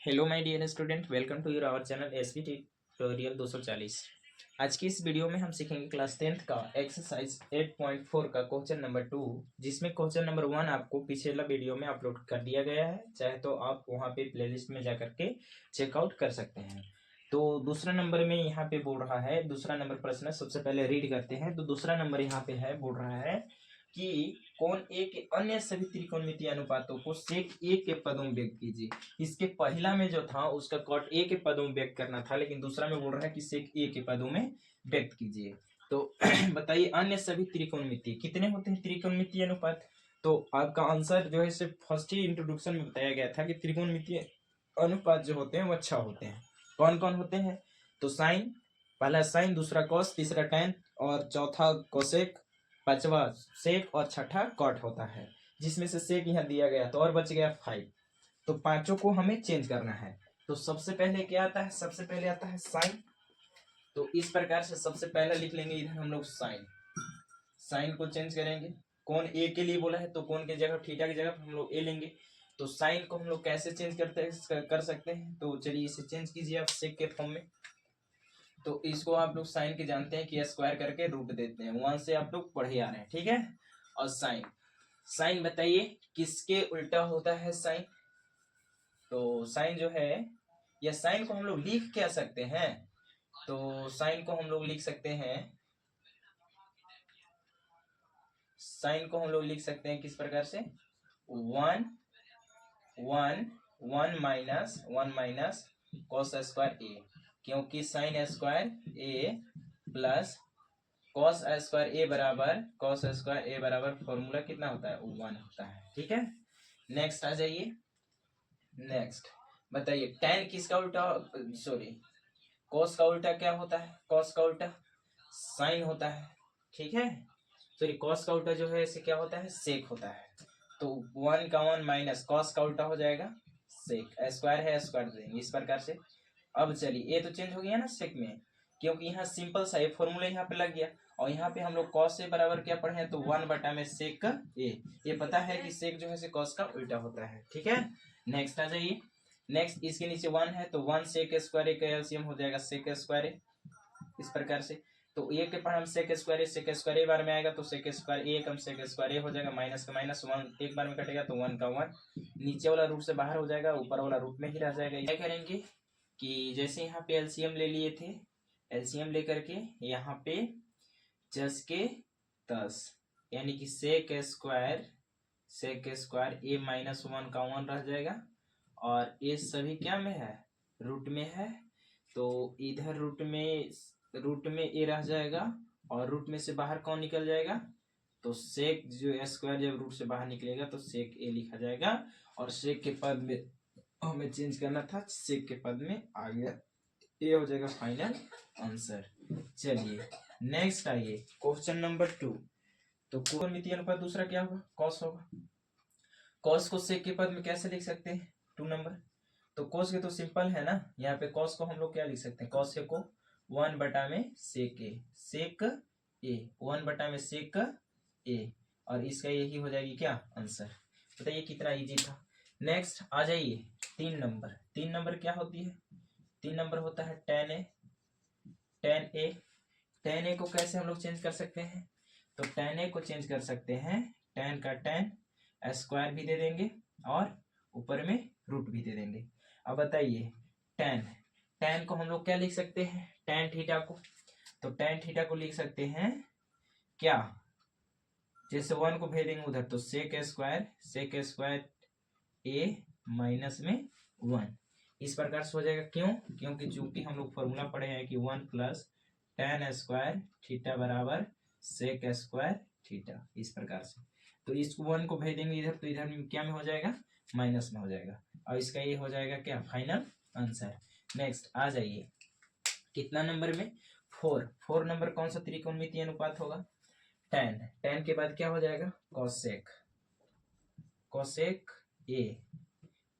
Hello my dear student, welcome to your our channel SV tutorial 240। आज की इस video में हम सीखेंगे क्लास 10th का एक्सरसाइज 8.4 का क्वेश्चन नंबर 2, जिसमें क्वेश्चन नंबर 1 आपको पिछला वीडियो में अपलोड कर दिया गया है। चाहे तो आप वहां पे प्लेलिस्ट में जा करके चेकआउट कर सकते हैं। तो दूसरा नंबर में यहाँ पे बोल रहा है, दूसरा नंबर प्रश्न सबसे पहले रीड करते हैं। तो दूसरा नंबर यहाँ पे है, बोल रहा है कि कोण ए के अन्य सभी त्रिकोणमितीय अनुपातों को सेक ए के पदों में व्यक्त कीजिए। इसके पहला में जो था उसका कॉट ए के पदों में व्यक्त करना था, लेकिन दूसरा में बोल रहा है कि सेक ए के पदों में व्यक्त कीजिए। तो बताइए अन्य सभी त्रिकोणमितीय कितने होते हैं त्रिकोणमितीय अनुपात। तो आपका आंसर जो है सिर्फ फर्स्ट ही इंट्रोडक्शन में बताया गया था कि त्रिकोणमितीय अनुपात जो होते हैं वो अच्छा होते हैं। कौन कौन होते हैं? तो साइन, पहला साइन, दूसरा कॉस, तीसरा टैन और चौथा कोसेक, पांचवा सेक और छठा कॉट होता है, जिसमें से सेक यहाँ दिया गया तो और बच गया 5। तो पांचों को हमें चेंज करना है। तो सबसे पहले क्या आता है? सबसे पहले आता है साइन। तो इस प्रकार से सबसे पहले लिख लेंगे इधर हम लोग साइन। साइन को चेंज करेंगे। कौन ए के लिए बोला है तो कौन की जगह थीटा की जगह हम लोग ए लेंगे। तो साइन को हम लोग कैसे चेंज कर सकते हैं? तो चलिए इसे चेंज कीजिए आप सेक के फॉर्म में। तो इसको आप लोग साइन के जानते हैं कि स्क्वायर करके रूट देते हैं, 1 से आप लोग पढ़े आ रहे हैं, ठीक है। और साइन, साइन बताइए किसके उल्टा होता है साइन? तो साइन जो है, या साइन को हम लोग लिख क्या सकते हैं? तो साइन को हम लोग लिख सकते हैं, साइन को हम लोग लिख सकते हैं किस प्रकार से? 1 कॉस स्क्वायर ए, क्योंकि साइन स्क्वायर ए प्लस कॉस स्क्वायर ए बराबर फॉर्मूला कितना होता है? 1 होता है, ठीक है। नेक्स्ट आ जाइए। नेक्स्ट बताइए tan किसका उल्टा, सॉरी कॉस का उल्टा क्या होता है? कॉस का उल्टा साइन होता है, ठीक है। सॉरी कॉस का उल्टा जो है इसे क्या होता है? सेक होता है। तो 1 का 1 माइनस कॉस का उल्टा हो जाएगा सेक, स्क्वायर है स्क्वायर देंगे इस प्रकार से। अब चलिए ये तो चेंज हो गया ना सेक में, क्योंकि यहाँ सिंपल सा ये फॉर्मूला यहाँ पे लग गया। और यहाँ पे हम लोग कॉस से बराबर क्या पढ़े हैं? तो 1 बटा में सेक का ए। ये पता है कि सेक जो है कॉस का उल्टा होता है, ठीक है। नेक्स्ट आ जाइए। नेक्स्ट इसके नीचे 1 है तो 1 सेक स्क्वायर ए का एलसीएम हो जाएगा सेक स्क्वायर ए, इस प्रकार से। तो ए के पर हम सेक स्क्वायर ए बार में आएगा तो सेक स्क्वायर ए कम सेक स्क्वायर ए हो जाएगा, माइनस का माइनस 1 एक बार में कटेगा तो 1 का 1 नीचे वाला रूट से बाहर हो जाएगा, ऊपर वाला रूट में ही रह जाएगा। क्या करेंगे कि जैसे यहाँ पे एलसीएम ले लिए थे, एलसीएम लेकर के यहाँ पे 10 के 10 यानी कि सेक स्क्वायर ए माइनस 1 का 1 रह जाएगा। और ये सभी क्या में है? रूट में है। तो इधर रूट में ए रह जाएगा और रूट में से बाहर कौन निकल जाएगा? तो सेक जो स्क्वायर जब रूट से बाहर निकलेगा तो सेक ए लिखा जाएगा। और सेक के पद में हमें चेंज करना था, सेक के पद में आ गया, ये हो जाएगा फाइनल आंसर। चलिए नेक्स्ट आइए क्वेश्चन नंबर 2। तो त्रिकोणमितीय अनुपात दूसरा क्या होगा? कॉस होगा। कॉस को सेक के पद में कैसे लिख सकते हैं? 2 नंबर। तो कॉस के तो सिंपल है ना, यहाँ पे कॉस को हम लोग क्या लिख सकते हैं? कॉस को 1 बटा में सेक ए 1 बटा में सेक ए, और इसका यही हो जाएगी क्या आंसर। बताइए कितना इजी था। नेक्स्ट आ जाइए 3 नंबर। 3 नंबर क्या होती है? 3 नंबर होता है tan ए। tan ए को कैसे हम लोग चेंज कर सकते हैं? तो tan ए को चेंज कर सकते हैं, tan का tan स्क्वायर भी दे देंगे और ऊपर में रूट भी दे देंगे। अब बताइए tan को हम लोग क्या लिख सकते हैं? tan थीटा को, तो tan थीटा को लिख सकते हैं क्या? जैसे 1 को भेजेंगे उधर तो सेक स्क्वायर ए माइनस में 1 इस प्रकार से हो जाएगा। क्यों? क्योंकि चूंकि हम लोग फॉर्मूला पढ़े हैं कि 1 प्लस tan स्क्वायर थीटा बराबर सेक स्क्वायर थीटा, इस प्रकार से। तो इसको 1 को भेज देंगे इधर तो इधर में क्या में हो जाएगा? माइनस में हो जाएगा, और इसका ये हो जाएगा क्या? Final answer. नेक्स्ट आ जाइए कितना नंबर में? 4 नंबर कौन सा त्रिकोणमितीय अनुपात होगा? tan के बाद क्या हो जाएगा? कोसेक ए,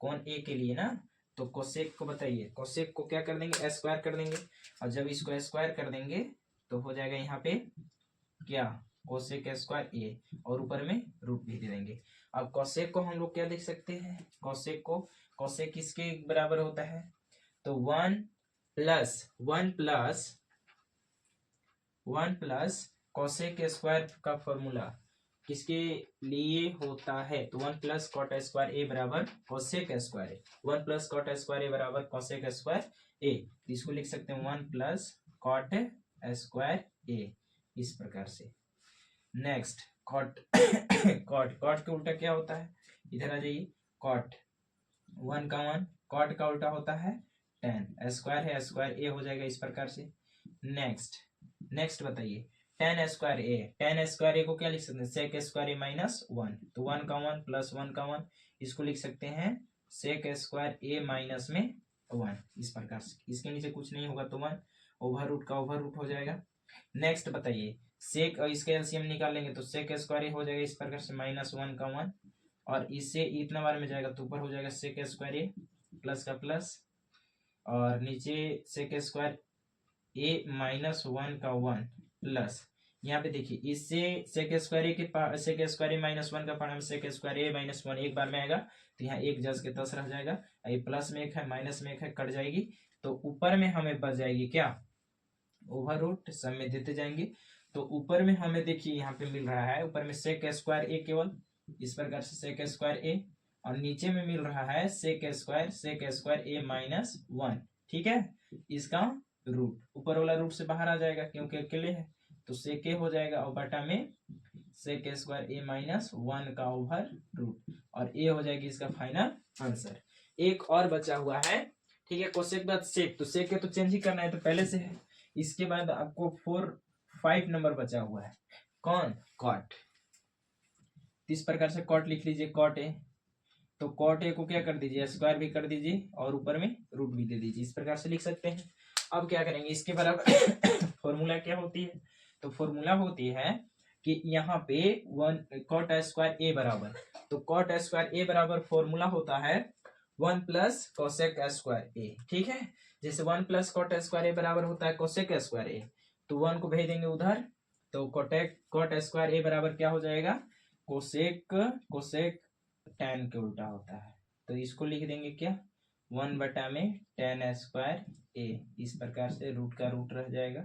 कौन ए के लिए ना। तो कोसेक को बताइए, कोसेक को क्या कर देंगे? स्क्वायर कर देंगे, और जब इसको स्क्वायर कर देंगे तो हो जाएगा यहाँ पे क्या? कोसेक स्क्वायर ए, और ऊपर में रूट भी दे देंगे। अब कोसेक को हम लोग क्या लिख सकते हैं, कोसेक किसके बराबर होता है, तो वन प्लस कोसेक स्क्वायर का फॉर्मूला किसके लिए होता है, तो वन प्लस कॉट स्क्वायर ए बराबर कोसेक स्क्वायर ए, वन प्लस कॉट स्क्वायर ए बराबर कोसेक स्क्वायर ए। इसको लिख सकते हैं वन प्लस कॉट स्क्वायर ए, इस प्रकार से। नेक्स्ट कॉट कॉट के उल्टा क्या होता है, इधर आ जाइए, कॉट वन का वन, कॉट का उल्टा होता है टेन, स्क्वायर है स्क्वायर ए हो जाएगा इस प्रकार से। नेक्स्ट बताइए, टेन स्क्वायर ए को क्या लिख सकते हैं, सेक स्क्वायर ए माइनस वन, तो वन का वन प्लस वन का वन, इसको लिख सकते हैं सेक स्क्वायर ए माइनस में वन, इस प्रकार से। इसके नीचे कुछ नहीं होगा तो वन, ओवर रूट का ओवर रूट हो जाएगा। नेक्स्ट बताइए, सेक और इसका एलसीएम निकालेंगे तो सेक स्क्वायर ए हो जाएगा इस प्रकार से, माइनस वन का वन, और इससे इतना बार में जाएगा तो ऊपर हो जाएगा सेक स्क्वायर ए प्लस का प्लस, और नीचे सेक स्क्वायर ए माइनस वन का वन प्लस, यहाँ पे देखिए इससे सेक स्क्वायर ए के सेक स्क्वायर ए माइनस वन का पार्ट में सेक स्क्वायर ए माइनस वन एक बार में आएगा, तो यहाँ एक जस के तस रह जाएगा, ये प्लस में एक है माइनस में एक है, कट जाएगी, तो ऊपर में हमें बच जाएगी क्या, ओवर रूट, सब में देते जाएंगे। तो ऊपर में हमें देखिए यहाँ पे मिल रहा है, ऊपर में सेक स्क्वायर ए केवल इस प्रकार से सेक स्क्वायर ए, और नीचे में मिल रहा है सेक स्क्वायर ए माइनस वन, ठीक है, इसका रूट, ऊपर वाला रूट से बाहर आ जाएगा क्योंकि अकेले है, तो सेक ए हो जाएगा, और बटा में सेक स्क्वायर ए माइनस वन का ओवर रूट, और ए हो जाएगी इसका फाइनल आंसर। एक और बचा हुआ है, ठीक है, कोसेक बाद सेक, तो सेक तो चेंज ही करना है तो पहले से है। इसके बाद आपको 5 नंबर बचा हुआ है, कौन, कॉट, इस प्रकार से कॉट लिख लीजिए, कॉट ए, तो कॉट ए को क्या कर दीजिए, स्क्वायर भी कर दीजिए और ऊपर में रूट भी दे दीजिए, इस प्रकार से लिख सकते हैं। अब क्या करेंगे, इसके बराबर फॉर्मूला क्या होती है, तो फॉर्मूला होती है कि यहाँ पे वन कॉट स्क्वायर ए बराबर, तो कॉट स्क्वायर ए बराबर फॉर्मूला होता है वन प्लस कोसेक स्क्वायर ए, ठीक है, जैसे वन प्लस कॉट स्क्वायर ए बराबर होता है कोसेक स्क्वायर ए, तो वन को भेज देंगे उधर, तो कॉट स्क्वायर ए बराबर क्या हो जाएगा, कोसेक टेन के उल्टा होता है, तो इसको लिख देंगे क्या, वन बटा में टेन स्क्वायर ए, इस प्रकार से रूट का रूट रह जाएगा।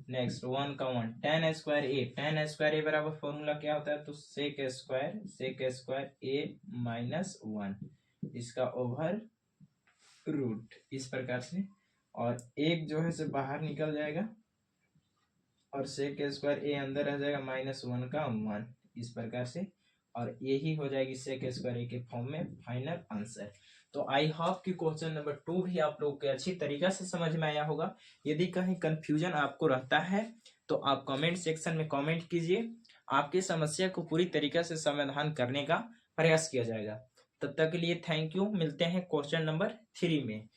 नेक्स्ट वन का वन, टेन स्क्वायर ए बराबर फॉर्मूला क्या होता है, तो सेक स्क्वायर ए माइनस वन, इसका ओवर रूट, इस प्रकार से, और एक जो है से बाहर निकल जाएगा और सेक स्क्वायर ए अंदर रह जाएगा माइनस वन का वन, इस प्रकार से, और यही हो जाएगी सेक स्क्वायर ए के फॉर्म में फाइनल आंसर। तो आई होप कि क्वेश्चन नंबर 2 भी आप लोग को अच्छी तरीका से समझ में आया होगा। यदि कहीं कंफ्यूजन आपको रहता है तो आप कमेंट सेक्शन में कमेंट कीजिए, आपकी समस्या को पूरी तरीके से समाधान करने का प्रयास किया जाएगा। तब तक के लिए थैंक यू, मिलते हैं क्वेश्चन नंबर 3 में।